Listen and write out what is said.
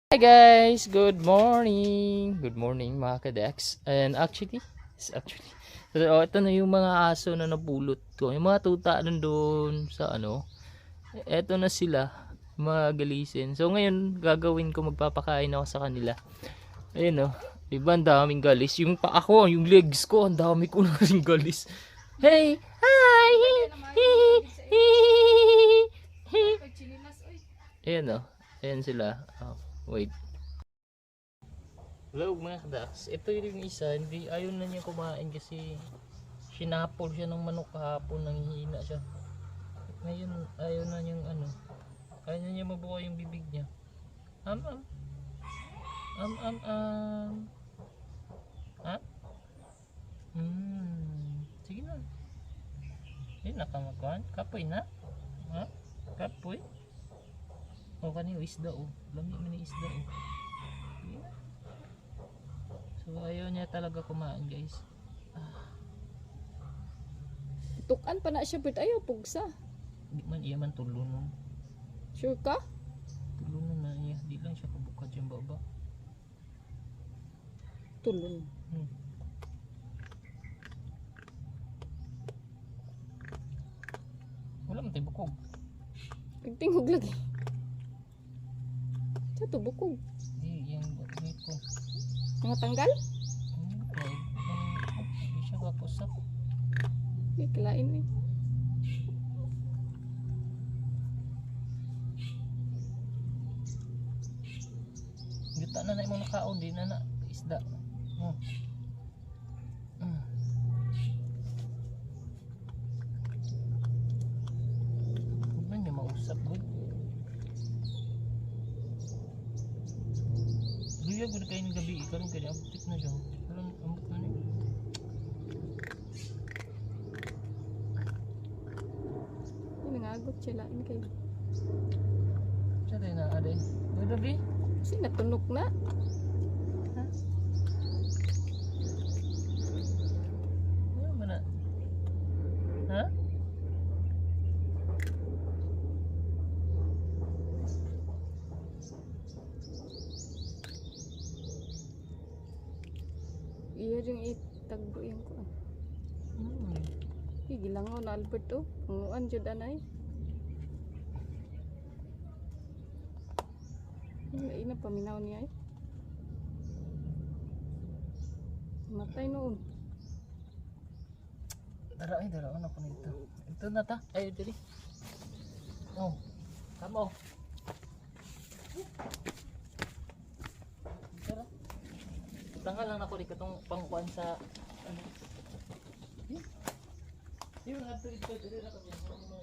Hi guys, good morning. Good morning mga kadex. And actually, ito na yung mga aso na napulot ko. Yung mga tuta nandun sa eto na sila, magalisin. So ngayon, gagawin ko magpapakain ako sa kanila. Ayun diba ang daming galis. Yung pa ako, yung legs ko, ang dami ko na rin galis. Hey! Hi! Ayan ayan sila. Wait. Hello mga kadax. Ito yung isa, hindi ayaw na niya kumain kasi sinapol siya ng manok kahapon, nanghihina siya. Ngayon ayaw na niyang ayaw na niya mabuka yung bibig niya. Am. Ha? Sige na. Nakamakuan. Kapoy na. Ha? Kapoy. O kanina isda Lami mo ni isda So ayaw niya talaga kumain guys. Tukan pa na siya but ayaw pugsa. Di man iya man tulunon. Sure ka? Tulunon na iya. Di lang siya kabukad yung baba. Tulon. Wala man tayo bukog. Pagtingog lagi. Sa to bukog. Yung ko. Mga tanggal? Hindi siya kapusak. Hindi kalain Gita na imong nakaon di na isda. Man niya mausap gud. Luya gud kay ni gabi karon kay abtik na siya. Karon ambot na ni. Nangagot siya lain kay. Sa day na ade. Gabi. Kasi natunog na. Ha? Ano man na? Ha? Iya yung itagbo yung ko. Gilangaw na Albert Panguan jud anay. Ina paminaw niya Matay noon. Dara ako nito. Ito na ta. Ay diri. Kamo. Dara. Tanga lang ako dito tong pangkuan sa Yun nga dito na kami.